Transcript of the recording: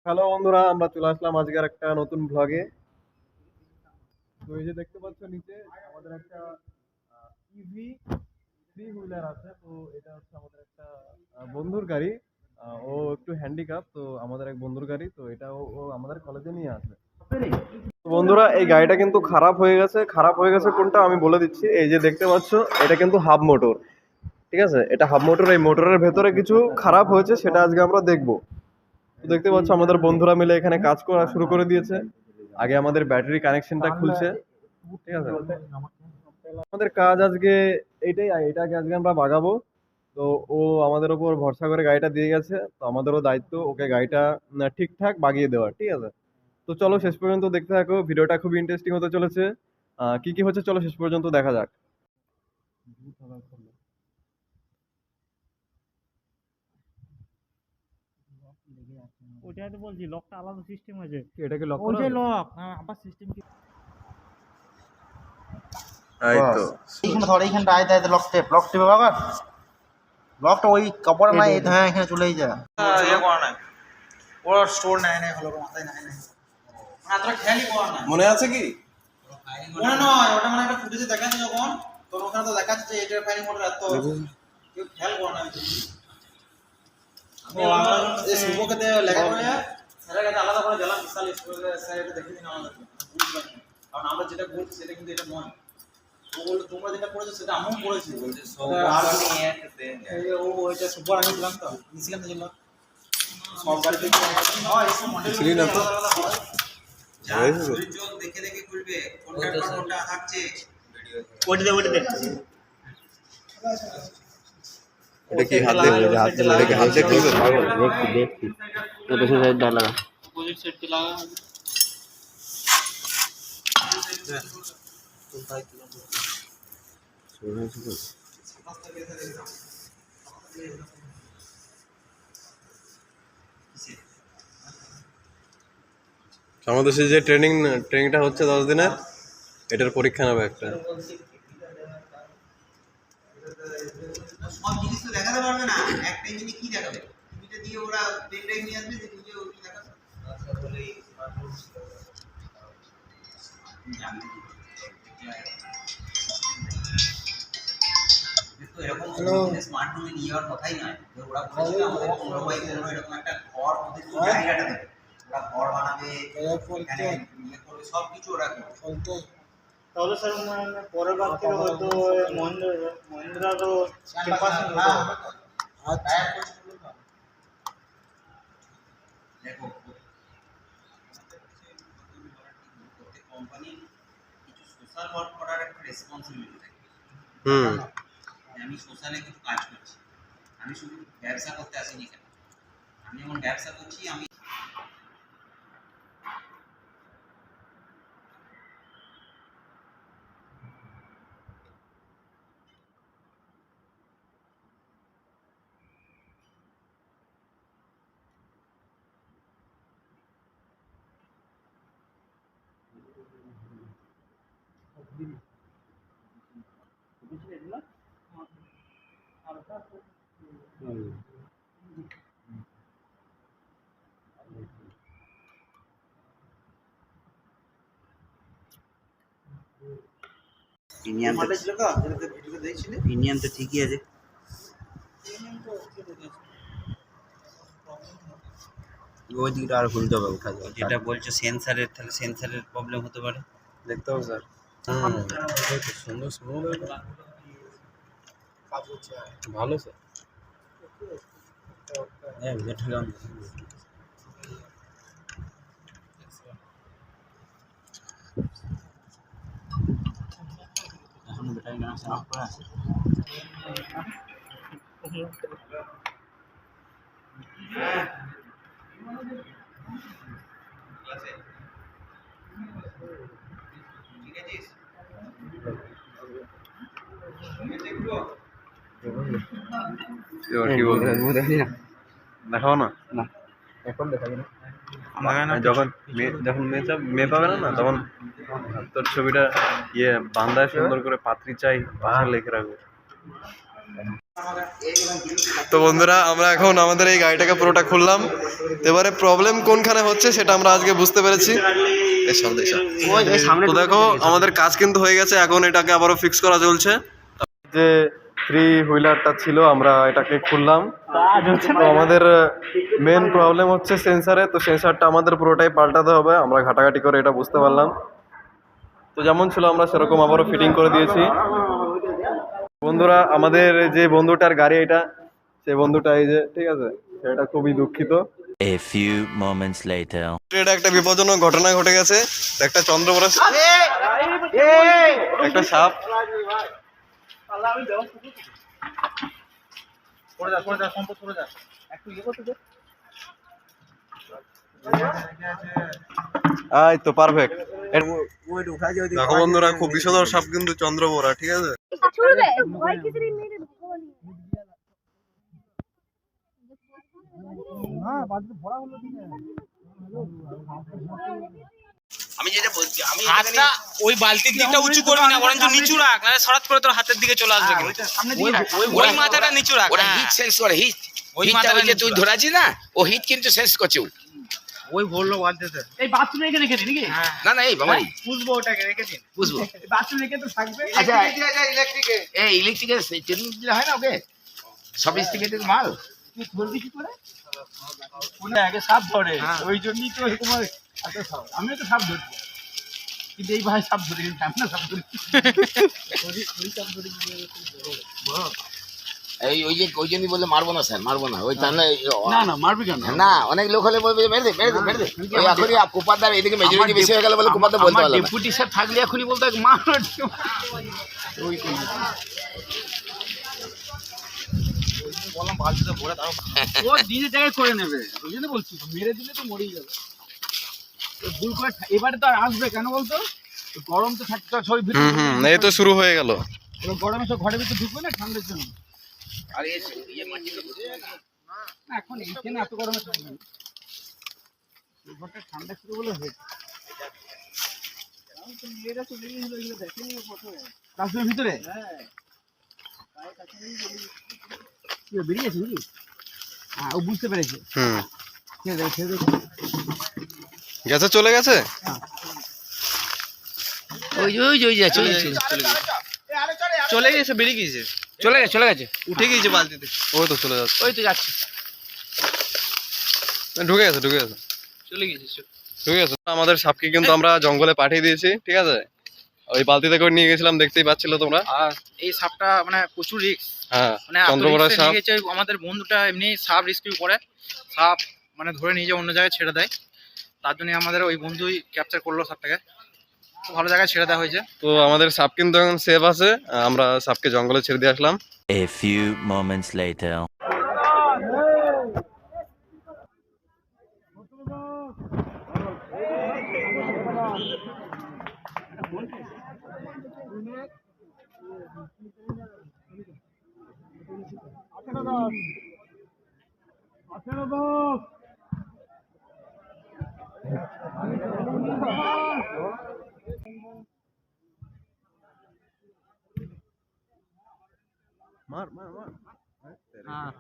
Hello বন্ধুরা, আমরা চলে আসলাম আজকের একটা নতুন ভ্লগে। তো এই যে দেখতে পাচ্ছ নিচে আমাদের একটা ইভি থ্রি হুইলার আছে। তো এটা হচ্ছে আমাদের একটা বন্ধুর গাড়ি। ও একটু হ্যান্ডিক্যাপ, তো আমাদের এক বন্ধুর গাড়ি। তো এটা ও আমাদের কলেজে নিয়ে আসে। তো বন্ধুরা, এই গাড়িটা কিন্তু খারাপ হয়ে গেছে। খারাপ হয়ে গেছে কোনটা আমি বলে দিচ্ছি। এই যে দেখতে পাচ্ছ, এটা কিন্তু হাব মোটর। ঠিক আছে, এটা হাব মোটর। এই মোটরের ভেতরে কিছু খারাপ হয়েছে, সেটা আজকে আমরা দেখবো। তো দেখতে পাচ্ছ আমাদের বন্ধুরা মিলে এখানে কাজ করা শুরু করে দিয়েছে। আগে আমাদের ব্যাটারি কানেকশনটা খুলছে। ঠিক আছে, আমাদের কাজ আজকে এইটাই। এটাকে আজকে আমরা বাগাবো। তো ও আমাদের উপর ভরসা করে গাড়িটা দিয়ে গেছে, তো আমাদেরও দায়িত্ব ওকে গাড়িটা ঠিকঠাক বাগিয়ে দেওয়া। ঠিক আছে, তো চলো শেষ পর্যন্ত দেখতে থাকো। ভিডিওটা খুবই ইন্টারেস্টিং হতে চলেছে। কি কি হচ্ছে চলো শেষ পর্যন্ত দেখা যাক। ওইটাই তো বলছি, লকটা আলাদা সিস্টেম আছে। এটাকে লক করা ওইটাই হবে? লক, আবার সিস্টেম কি? এই তো এইখানে ধর, এইখানটা আয় দেয় লক টেপ বাবা। লকটা ওই কাপড়ে নাই, হ্যাঁ এখানে চলেই যা। ইয়ে করা নাই, ওরা স্টোর নেয় নাই, ভালো করে মাথায় নেয় নাই, মানে এতটা খেয়ালই করা নাই। মনে আছে কি? মনে নয়, ওটা মানে একটা ফুটেজে দেখাচ্ছে যখন, তোর ওখানে তো দেখাচ্ছে যে এটার ফাইলিং মোটর এত, কেউ খেয়াল করা নাই। আমি আমরা এই শুভকে লেখা করে স্যারের কাছে আলাদা করে গেলাম, বিশাল স্যার এটা দেখে দিন আমাদের, বুঝলাম না। কারণ আমরা যেটা বলছি সেটা কিন্তু এটা নয়। ও বললো তোমরা যেটা করেছো সেটা আমিও করেছি, বলছে আর ও ওইটা সুপার আমি দিলাম তো নিছিলাম তো জন্য সব বাড়িতে হয় এসব মডেল ছিলি না তো? দেখে দেখে খুলবে কোনটা কোনটা থাকছে ওইটা দে। এটা কি হাত দিয়ে খুলবে? এটা কি হাত দিয়ে খুলবে? পাগল। দেখছি তো বেশি সাইড ডাল লাগা প্রজেক্ট সেটটি লাগা। আমাদের সেই যে ট্রেনিংটা হচ্ছে 10 দিনের, এটার পরীক্ষা নেবে একটা। সব জিনিস তো দেখাতে পারবে না, একটা ইঞ্জিনে কি দেখাবে, টিভিটা দিয়ে ওরা পেন ড্রাইভ নিয়ে আসবে যে নিজে ওই দেখাবে। তো এরকম স্মার্ট রুমে নিয়ে যাওয়ার কথাই নয়, ওরা বলেছিল আমাদের 15x15 এরকম একটা ঘর, ওদের জায়গাটা দেবে, ওরা ঘর বানাবে, এখানে ইয়ে করবে, সব কিছু ওরা করবে। তাহলে স্যার পরের বার থেকে হয়তো মহিন্দ্রারও ক্যাম্পাস দেখো প্রত্যেক কোম্পানির কিছু সোশ্যাল ওয়ার্ক করার একটা রেসপন্সিবিলিটি থাকে। আমি সোশ্যালে কিছু কাজ করছি, আমি শুধু ব্যবসা করতে আসিনি কেন, আমি যখন ব্যবসা করছি আমি প্রিমিয়াম তো ঠিকই আছে। ওই দিকটা আর খুলতে হবে, উঠা যাবে। যেটা বলছো সেন্সারের, তাহলে সেন্সারের প্রবলেম হতে পারে। দেখতে হবে স্যার। সুন্দর স্মুথ ভালো স্যার। হ্যাঁ ভিতরে এখন ব্যাটারি কানেকশন অফ করা আছে। কি বলছেন? দেখাও না। না এখন দেখাবি না। যখন মেয়ে পাবে না তখন তোর ছবিটা বান্দায় সুন্দর করে পাত্রী চাই পাশে লিখে রাখবো। তো বন্ধুরা আমরা এখন আমাদের এই গাড়িটাকে পুরোটা খুললাম। এবারে প্রবলেম কোনখানে হচ্ছে সেটা আমরা আজকে বুঝতে পেরেছি। তো দেখো আমাদের কাজ কিন্তু হয়ে গেছে, এখন এটাকে আবারও ফিক্স করা চলছে। যে 3 হুইলারটা ছিল আমরা এটাকে খুললাম। তো আমাদের মেন প্রবলেম হচ্ছে সেন্সারে, তো সেন্সারটা আমাদের পুরোটাই পাল্টাতে হবে। আমরা ঘাটাঘাটি করে এটা বুঝতে পারলাম। তো যেমন ছিল আমরা সেরকম আবারও ফিটিং করে দিয়েছি। বন্ধুরা আমাদের যে বন্ধুটার গাড়ি এটা, সেই বন্ধুটা এই যে, ঠিক আছে, এটা খুবই দুঃখিত। A few moments later. এটা একটা বিপজ্জনক ঘটনা ঘটে গেছে। একটা চন্দ্রবড়া, একটা সাপ। এই তো পারফেক্ট। দেখো বন্ধুরা খুব বিষধর সাপ কিন্তু চন্দ্রবড়া, ঠিক আছে। আমি যেটা বলছি, আমি হাতটা ওই বালতির দিকটা উঁচু করবি না, বরঞ্চ নিচু রাখ, নাহলে সরাত করে তোর হাতের দিকে চলে আসবে। ওই মাথাটা নিচু রাখ। ওরা হিট সেন্স করে, হিট ওই হিটটা মাথাটা ওই যে নিচু তুই রাখ। ধরাছিস না, ও হিট কিন্তু সেন্স করছে ও। ওই বললো বালতিতে। এই বাথরুমে রেখে রেখে দিন নাকি? না না এই বাবাই বুঝবো ওটাকে রেখে দিন। বুঝবো। বাথরুমে রেখে তো থাকবে। আচ্ছা এই ইলেকট্রিকের ট্রেনিং দিলে হয় না ওকে, সফিস্টিকেটেড মাল। তুই ধরবি কি করে? ওটা আগে সাপ ধরে, ওই জন্যই তো তোমার এত সাপ। আমিও তো সাপ ধরছি, কিন্তু এই ভাই সাপ ধরি কিন্তু আমি না সাপ ধরি। এই ওই যে ওই জন্যই বললে মারবো না স্যার, মারবো না ওই তাহলে না না মারবি কেন? না অনেক লোক হলে বলবে যে মেরে দে মেরে দে মেরে দে। ওই এখনই কোপাদার এদিকে মেজরিটি বেশি হয়ে গেল বলে কোপাতে বলতে পারলাম না। ডেপুটি স্যার থাকলে এখনই বলতে মার। ওই কোন বললাম বালতিতে ভরে দাও। ও নিজের জায়গায় করে নেবে, ওই জন্য বলছি মেরে দিলে তো মরেই যাবে। তো ভুল করে এবারে তো আর আসবে কেন বলতো? গরম তো থাকতে সব ভিতরে। এই তো শুরু হয়ে গেল। গরমে সব ঘরের ভিতরে ঢুকবে না ঠান্ডার জন্য। আর এই ইয়ে মাটিতে বসে না এখন এইখানে এত গরমে থাকবে না, এই ঘরটা ঠান্ডা ছিল বলে হয়েছে। ক্লাসরুমের ভিতরে কি বেরিয়েছে নাকি? হ্যাঁ ও বুঝতে পেরেছে। ছেড়ে দেবে ছেড়ে দেবে। গেছে, চলে গেছে। ওই যে ওই যে ওই যে চলে গেছে চলে গেছে, বেরিয়ে গিয়েছে, চলে গেছে চলে গেছে উঠে গিয়েছে বালতিতে। ওই তো চলে যাচ্ছে, ওই তো যাচ্ছে। ঢুকে গেছে, ঢুকে গেছে, চলে গিয়েছে। ঢুকে গেছে। আমাদের সাপকে কিন্তু আমরা জঙ্গলে পাঠিয়ে দিয়েছি, ঠিক আছে। ওই বালতিতে করে নিয়ে গেছিলাম, দেখতেই পাচ্ছিল তোমরা। আর এই সাপটা মানে প্রচুর রিস্ক, হ্যাঁ, মানে চন্দ্রবড়া সাপ। আমাদের বন্ধুটা এমনি সাপ রেস্কিউ করে, সাপ মানে ধরে নিয়ে যায় অন্য জায়গায় ছেড়ে দেয়, তার জন্য আমাদের ওই বন্ধুই ক্যাপচার করলো সাপটাকে, খুব ভালো জায়গায় ছেড়ে দেওয়া হয়েছে। তো আমাদের সাপ কিন্তু এখন সেফ আছে। আমরা সাপকে জঙ্গলে ছেড়ে দিয়ে আসলাম। A few moments later. মার মার মার। হ্যাঁ